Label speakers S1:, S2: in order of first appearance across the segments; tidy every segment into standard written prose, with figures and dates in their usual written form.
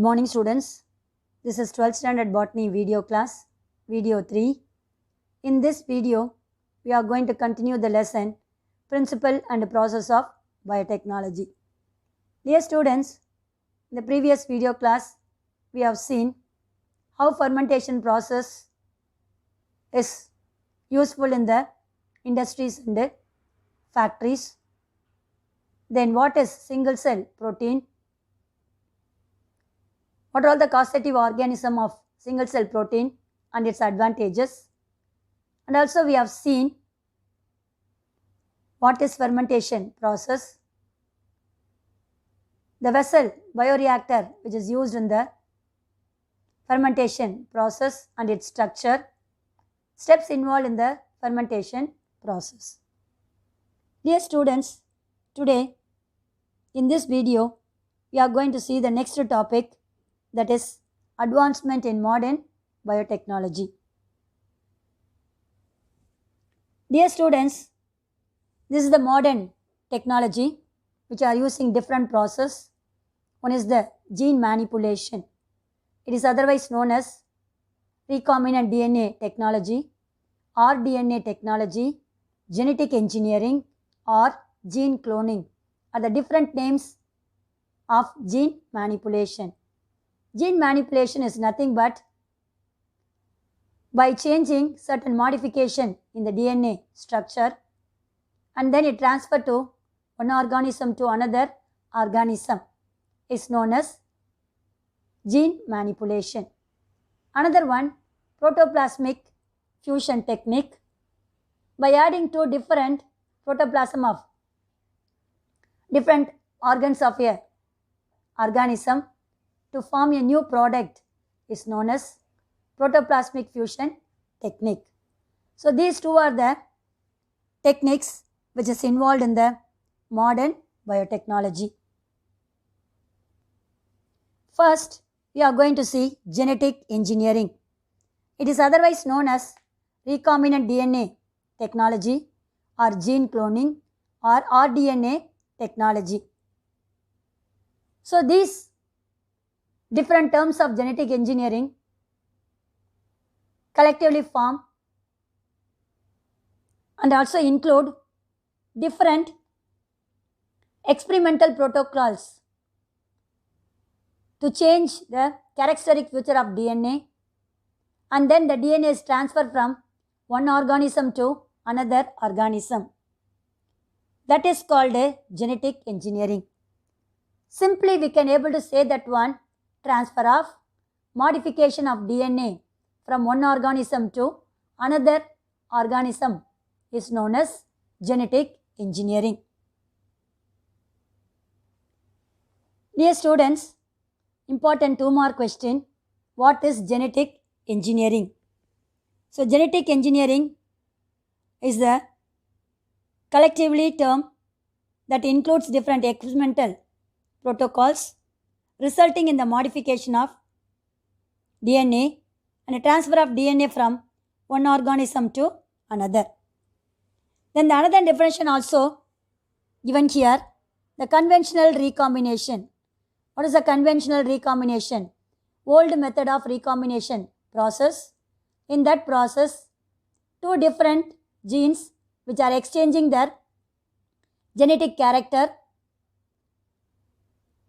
S1: Good morning students. This is 12th standard botany video class, video 3. In this video, we are going to continue the lesson Principle and Process of Biotechnology. Dear students, in the previous video class, we have seen how fermentation process is useful in the industries and factories. Then what is single cell protein? What are all the causative organism of single cell protein and its advantages? And also we have seen what is fermentation process, the vessel bioreactor which is used in the fermentation process and its structure, steps involved in the fermentation process. Dear students, today in this video we are going to see the next topic, that is advancement in modern biotechnology. Dear students, this is the modern technology which are using different process. One is the gene manipulation. It is otherwise known as recombinant DNA technology, rDNA technology, genetic engineering or gene cloning are the different names of gene manipulation. Gene manipulation is nothing but by changing certain modification in the DNA structure and then it transfer to one organism to another organism is known as gene manipulation. Another one, protoplasmic fusion technique. By adding two different protoplasm of different organs of a organism to form a new product is known as protoplasmic fusion technique. So these two are the techniques which is involved in the modern biotechnology. First, we are going to see genetic engineering. It is otherwise known as recombinant DNA technology or gene cloning or rDNA technology. So these different terms of genetic engineering collectively form and also include different experimental protocols to change the characteristic feature of DNA, and then the DNA is transferred from one organism to another organism. That is called a genetic engineering. Simply we can able to say that one transfer of modification of DNA from one organism to another organism is known as genetic engineering. Dear students, important two more question. What is genetic engineering? So genetic engineering is the collectively term that includes different experimental protocols resulting in the modification of DNA and a transfer of DNA from one organism to another. Then the another definition also given here, the conventional recombination. What is the conventional recombination? Old method of recombination process. In that process, two different genes which are exchanging their genetic character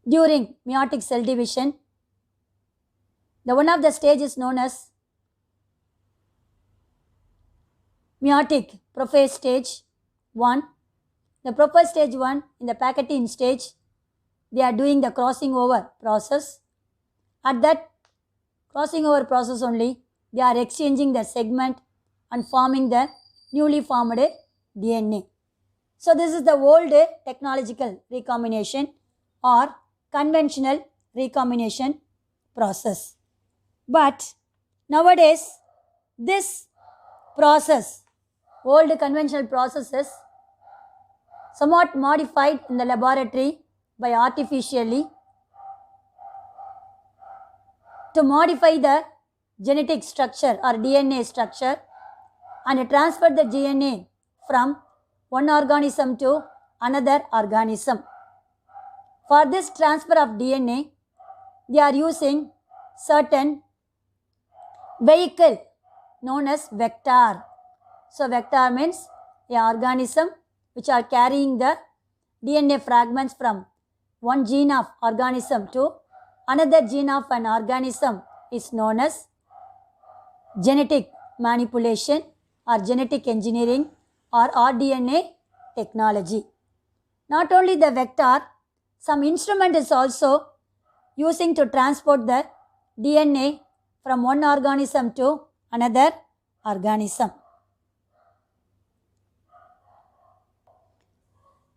S1: during meiotic cell division. The one of the stage is known as meiotic prophase stage 1. The prophase stage 1 in the Pachytene stage, they are doing the crossing over process. At that crossing over process only, they are exchanging the segment and forming the newly formed DNA. So this is the old technological recombination or conventional recombination process. But nowadays, this process, old conventional process is somewhat modified in the laboratory by artificially to modify the genetic structure or DNA structure and transfer the DNA from one organism to another organism. For this transfer of DNA, they are using certain vehicle known as vector. So vector means a organism which are carrying the DNA fragments from one gene of organism to another gene of an organism is known as genetic manipulation or genetic engineering or rDNA technology. Not only the vector, some instrument is also using to transport the DNA from one organism to another organism.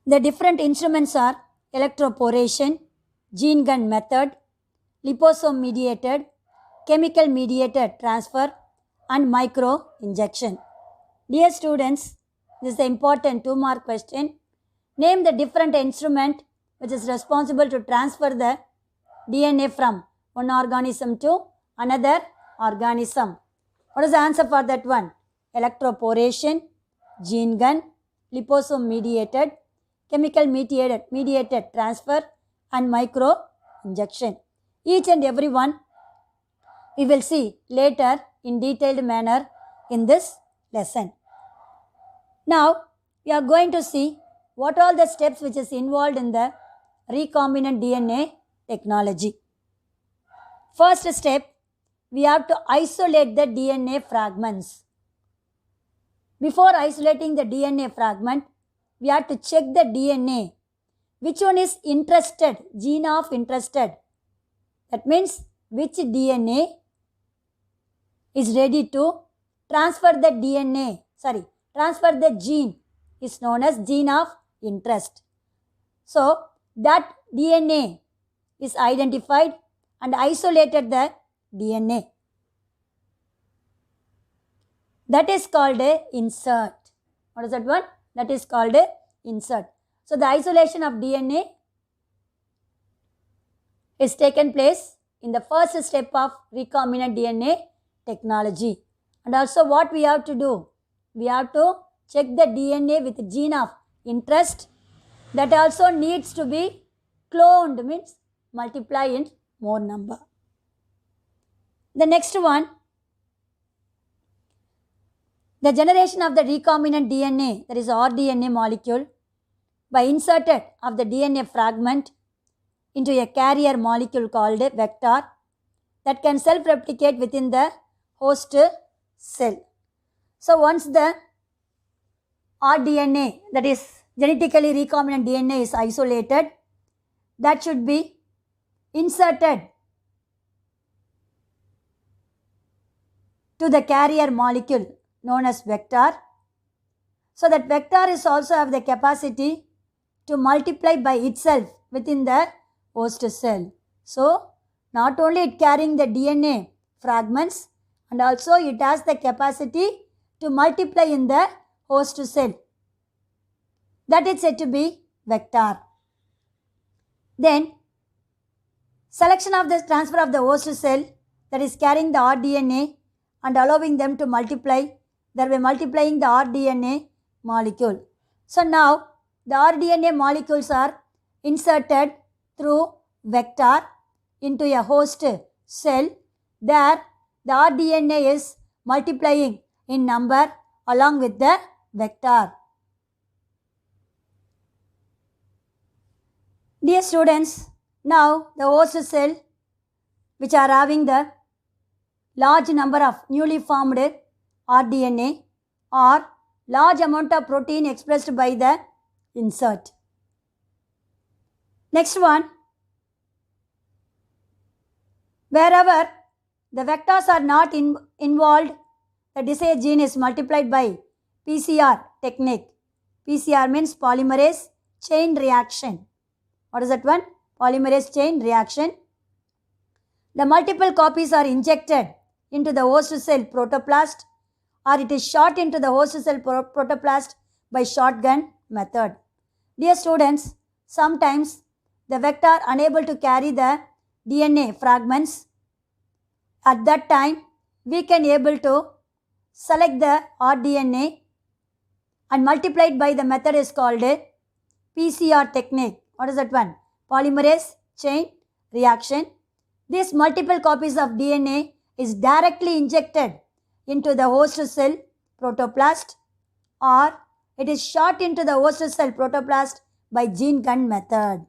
S1: The different instruments are electroporation, gene gun method, liposome mediated, chemical mediated transfer and micro injection. Dear students, this is the important 2-mark question. Name the different instrument which is responsible to transfer the DNA from one organism to another organism. What is the answer for that one? Electroporation, gene gun, liposome mediated, chemical mediated transfer and micro injection. Each and every one we will see later in detailed manner in this lesson. Now we are going to see what all the steps which is involved in the recombinant DNA technology. First step, we have to isolate the DNA fragments. Before isolating the DNA fragment, we have to check the DNA. Which one is interested, gene of interested. That means which DNA is ready to transfer the gene is known as gene of interest. So that DNA is identified and isolated the DNA. That is called a insert. What is that one? That is called a insert. So the isolation of DNA is taken place in the first step of recombinant DNA technology. And also what we have to do? We have to check the DNA with gene of interest. That also needs to be cloned, means multiply in more number. The next one, the generation of the recombinant DNA, that is rDNA molecule, by inserted of the DNA fragment into a carrier molecule called a vector that can self-replicate within the host cell. So once the rDNA, that is genetically recombinant DNA, is isolated, that should be inserted to the carrier molecule known as vector. So that vector is also have the capacity to multiply by itself within the host cell. So not only it carrying the DNA fragments, and also it has the capacity to multiply in the host cell. That is said to be vector. Then selection of the transfer of the host cell, that is carrying the rDNA and allowing them to multiply, thereby multiplying the rDNA molecule. So now the rDNA molecules are inserted through vector into a host cell. There the rDNA is multiplying in number along with the vector. Dear students, now the host cell which are having the large number of newly formed rDNA or large amount of protein expressed by the insert. Next one, wherever the vectors are not involved, the desired gene is multiplied by PCR technique. PCR means polymerase chain reaction. What is that one? Polymerase chain reaction. The multiple copies are injected into the host cell protoplast, or it is shot into the host cell protoplast by shotgun method. Dear students, sometimes the vector unable to carry the DNA fragments. At that time, we can able to select the rDNA and multiply it by the method is called a PCR technique. What is that one? Polymerase chain reaction. These multiple copies of DNA is directly injected into the host cell protoplast, or it is shot into the host cell protoplast by gene gun method.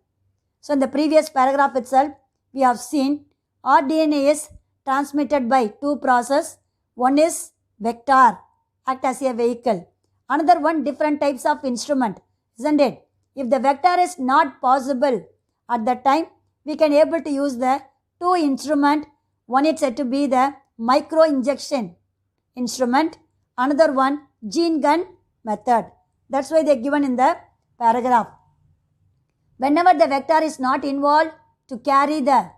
S1: So in the previous paragraph itself, we have seen rDNA is transmitted by two processes. One is vector, act as a vehicle. Another one, different types of instrument, isn't it? If the vector is not possible at that time, we can able to use the two instrument. One is said to be the micro injection instrument. Another one, gene gun method. That's why they are given in the paragraph. Whenever the vector is not involved to carry the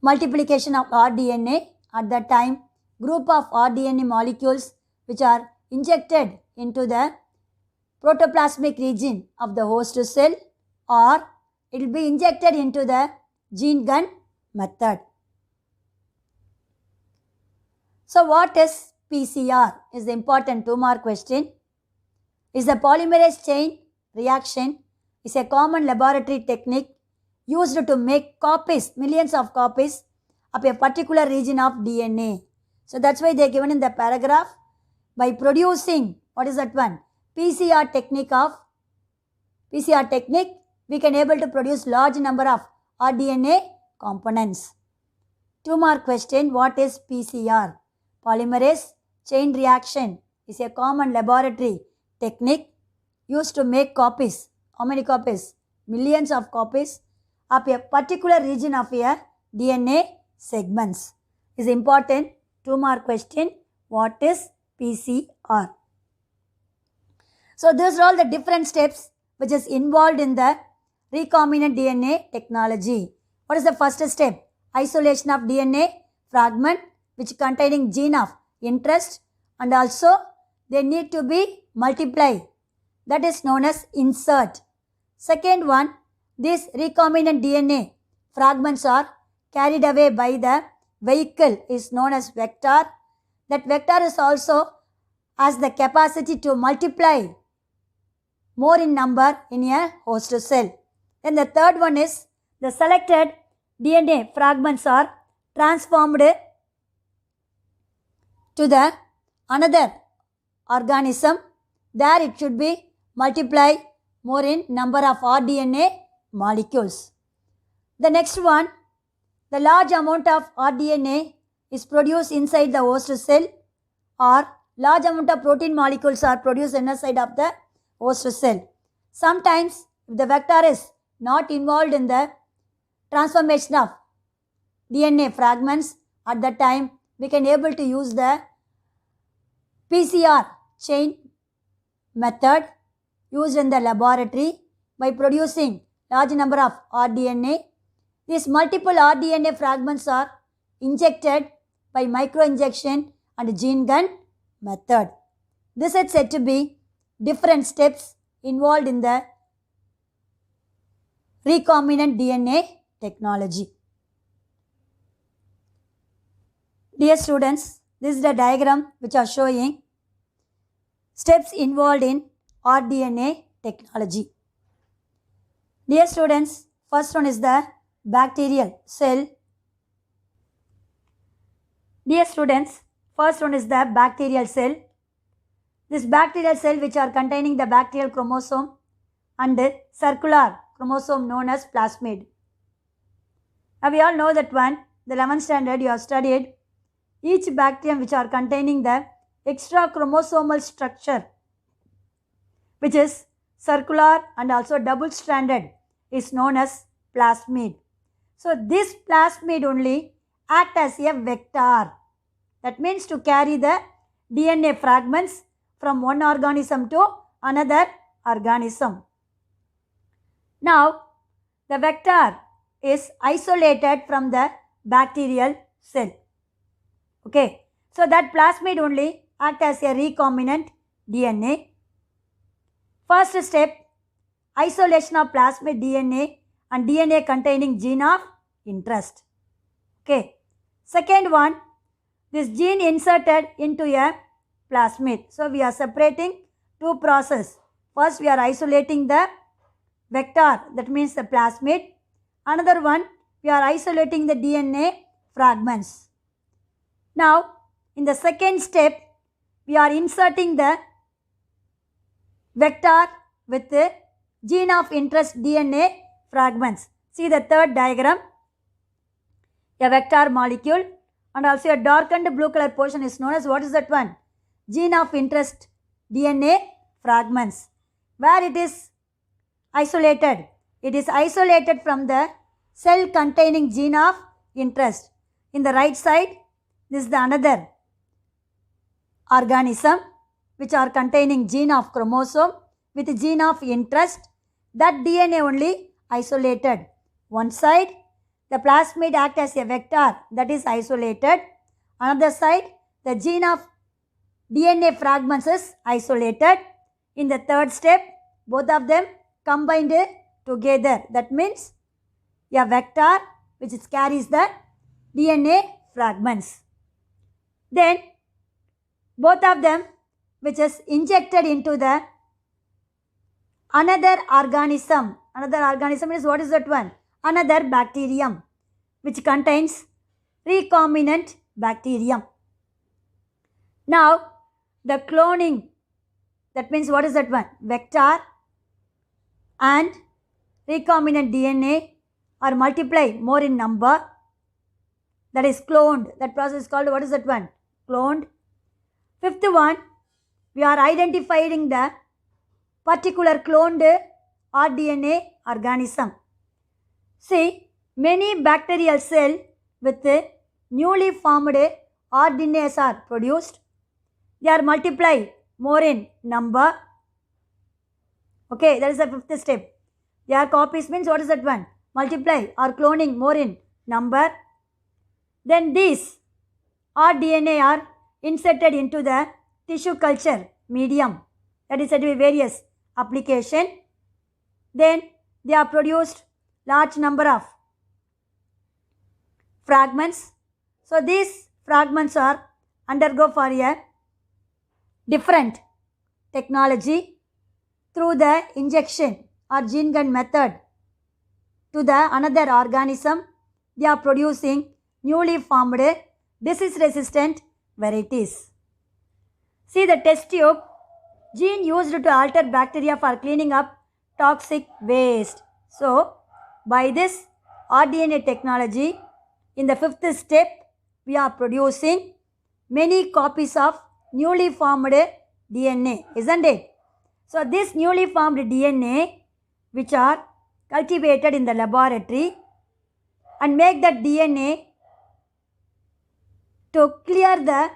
S1: multiplication of rDNA, at that time group of rDNA molecules which are injected into the protoplasmic region of the host cell, or it will be injected into the gene gun method. So what is PCR is the important 2-mark question. Is the polymerase chain reaction is a common laboratory technique used to make copies, millions of copies of a particular region of DNA. So that's why they are given in the paragraph. By producing, what is that one? PCR technique, we can able to produce large number of rDNA components. 2-mark question, what is PCR? Polymerase chain reaction is a common laboratory technique used to make copies. How many copies? Millions of copies of a particular region of a DNA segments. Is important 2-mark question. What is PCR? So these are all the different steps which is involved in the recombinant DNA technology. What is the first step? Isolation of DNA fragment which containing gene of interest, and also they need to be multiplied. That is known as insert. Second one, these recombinant DNA fragments are carried away by the vehicle is known as vector. That vector is also has the capacity to multiply more in number in a host cell. Then the third one is the selected DNA fragments are transformed to the another organism. There it should be multiply more in number of rDNA molecules. The next one, the large amount of rDNA is produced inside the host cell, or large amount of protein molecules are produced inside of the host cell. Sometimes if the vector is not involved in the transformation of DNA fragments, at that time we can able to use the PCR chain method used in the laboratory by producing large number of rDNA. These multiple rDNA fragments are injected by microinjection and gene gun method. This is said to be different steps involved in the recombinant DNA technology. Dear students, this is the diagram which are showing steps involved in rDNA technology. Dear students, first one is the bacterial cell. Dear students, first one is the bacterial cell. This bacterial cell which are containing the bacterial chromosome and circular chromosome known as plasmid. Now we all know that one, the 11th standard you have studied each bacterium which are containing the extra chromosomal structure which is circular and also double stranded is known as plasmid. So this plasmid only act as a vector. That means to carry the DNA fragments from one organism to another organism. Now the vector is isolated from the bacterial cell. Okay, so that plasmid only act as a recombinant DNA. First step, isolation of plasmid DNA and DNA containing gene of interest. Okay, second one, this gene inserted into a plasmid. So we are separating two processes. First we are isolating the vector, that means the plasmid. Another one, we are isolating the DNA fragments. Now, in the second step, we are inserting the vector with the gene of interest DNA fragments. See the third diagram. A vector molecule and also a darkened blue color portion is known as, what is that one? Gene of interest DNA fragments. Where it is isolated? It is isolated from the cell containing gene of interest. In the right side, this is the another organism which are containing gene of chromosome with gene of interest. That DNA only isolated. One side, the plasmid act as a vector, that is isolated. Another side, the gene of DNA fragments is isolated. In the third step, both of them combined together. That means a vector which carries the DNA fragments. Then both of them which is injected into the another organism. Another organism is, what is that one? Another bacterium which contains recombinant bacterium. Now the cloning, that means what is that one? Vector and recombinant DNA are multiplied more in number, that is cloned. That process is called, what is that one? Cloned. Fifth one, we are identifying the particular cloned rDNA organism. See, many bacterial cells with newly formed rDNAs are produced. They are multiplied more in number. Okay, that is the fifth step. Their copies means, what is that one? Multiply or cloning more in number. Then these rDNA are inserted into the tissue culture medium, that is said to be various application. Then they are produced large number of fragments. So these fragments are undergo for a different technology through the injection or gene gun method to the another organism. They are producing newly formed disease resistant varieties. See the test tube, gene used to alter bacteria for cleaning up toxic waste. So by this rDNA technology, in the fifth step, we are producing many copies of newly formed DNA, isn't it? So this newly formed DNA, which are cultivated in the laboratory and make that DNA to clear the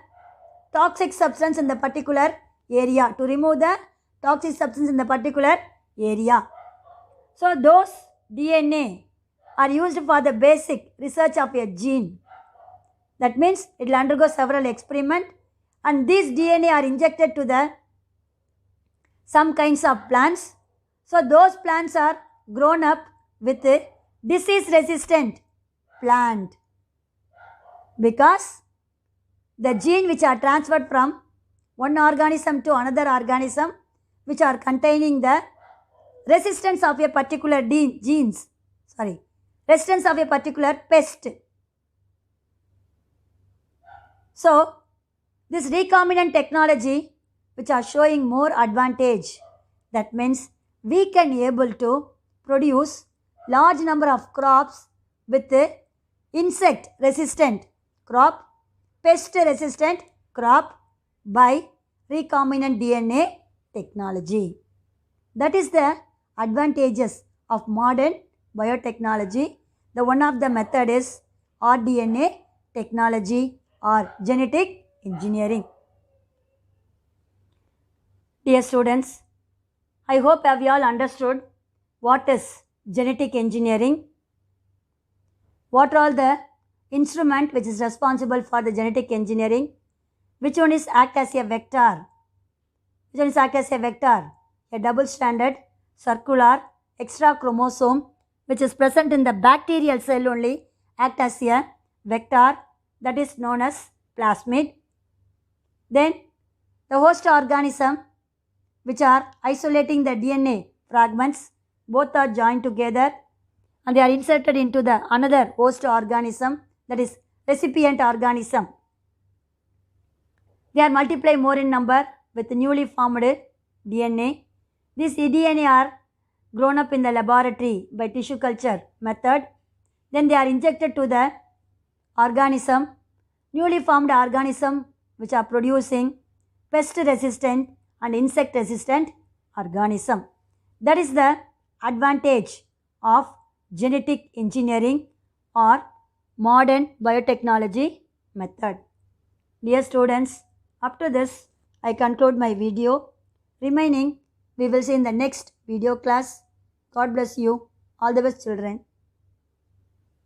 S1: toxic substance in the particular area, to remove the toxic substance in the particular area. So those DNA are used for the basic research of a gene. That means it will undergo several experiments, and these DNA are injected to the some kinds of plants. So those plants are grown up with a disease resistant plant, because the gene which are transferred from one organism to another organism, which are containing the resistance of a particular resistance of a particular pest. So this recombinant technology which are showing more advantage, that means we can able to produce large number of crops with insect resistant crop, pest resistant crop by recombinant DNA technology. That is the advantages of modern biotechnology. The one of the method is rDNA technology or genetic engineering. Dear students, I hope have you all understood what is genetic engineering, what are all the instrument which is responsible for the genetic engineering, which one is act as a vector, a double-stranded circular extra chromosome which is present in the bacterial cell only act as a vector, that is known as plasmid. Then the host organism which are isolating the DNA fragments, both are joined together and they are inserted into the another host organism, that is recipient organism. They are multiply more in number with newly formed DNA. These DNA are grown up in the laboratory by tissue culture method. Then they are injected to the organism, newly formed organism which are producing pest resistant and insect resistant organism. That is the advantage of genetic engineering or modern biotechnology method. Dear students, up to this I conclude my video. Remaining we will see in the next video class. God bless you. All the best children.